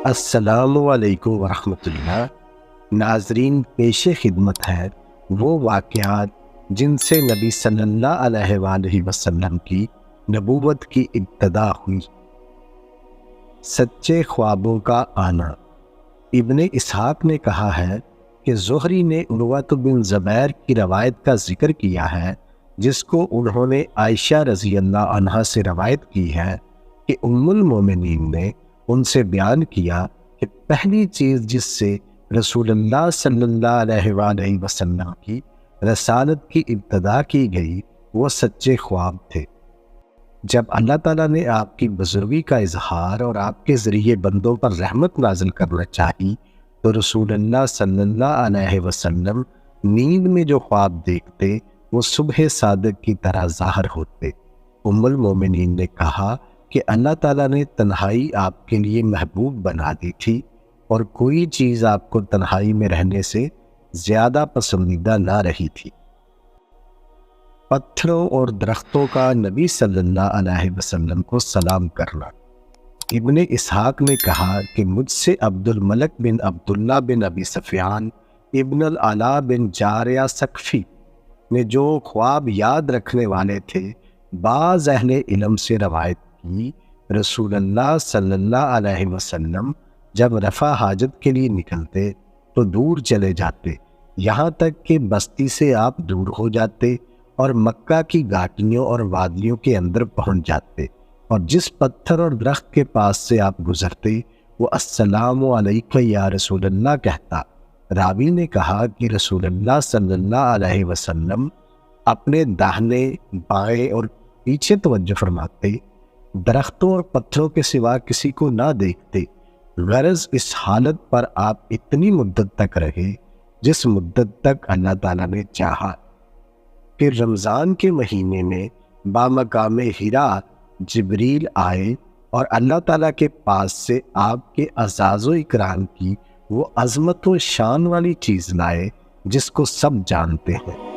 السلام علیکم ورحمۃ اللہ۔ ناظرین، پیش خدمت ہے وہ واقعات جن سے نبی صلی اللہ علیہ وآلہ وسلم کی نبوت کی ابتدا ہوئی۔ سچے خوابوں کا آنا۔ ابن اسحاق نے کہا ہے کہ زہری نے عروۃ بن زبیر کی روایت کا ذکر کیا ہے، جس کو انہوں نے عائشہ رضی اللہ عنہا سے روایت کی ہے کہ ام المومنین نے ان سے بیان کیا کہ پہلی چیز جس سے رسول اللہ صلی اللہ علیہ وآلہ وسلم کی رسالت کی ابتدا کی گئی وہ سچے خواب تھے۔ جب اللہ تعالیٰ نے آپ کی بزرگی کا اظہار اور آپ کے ذریعے بندوں پر رحمت نازل کرنا چاہی تو رسول اللہ صلی اللہ علیہ وسلم نیند میں جو خواب دیکھتے وہ صبح صادق کی طرح ظاہر ہوتے۔ ام المومنین نے کہا کہ اللہ تعالیٰ نے تنہائی آپ کے لیے محبوب بنا دی تھی اور کوئی چیز آپ کو تنہائی میں رہنے سے زیادہ پسندیدہ نہ رہی تھی۔ پتھروں اور درختوں کا نبی صلی اللہ علیہ وسلم کو سلام کرنا۔ ابن اسحاق نے کہا کہ مجھ سے عبد الملک بن عبداللہ بن ابی سفیان ابن العلا بن جاریہ ثقفی نے جو خواب یاد رکھنے والے تھے بعض اہل علم سے روایت کی، رسول اللہ صلی اللہ علیہ وسلم جب رفع حاجت کے لیے نکلتے تو دور چلے جاتے، یہاں تک کہ بستی سے آپ دور ہو جاتے اور مکہ کی گھاٹیوں اور وادیوں کے اندر پہنچ جاتے، اور جس پتھر اور درخت کے پاس سے آپ گزرتے وہ السلام علیکم یا رسول اللہ کہتا۔ راوی نے کہا کہ رسول اللہ صلی اللہ علیہ وسلم اپنے داہنے بائیں اور پیچھے توجہ فرماتے، درختوں اور پتھروں کے سوا کسی کو نہ دیکھتے، غرض اس حالت پر آپ اتنی مدت تک رہے جس مدت تک اللہ تعالیٰ نے چاہا۔ پھر رمضان کے مہینے میں بامقام حرا جبریل آئے اور اللہ تعالیٰ کے پاس سے آپ کے اعزاز و اکرام کی وہ عظمت و شان والی چیز لائے جس کو سب جانتے ہیں۔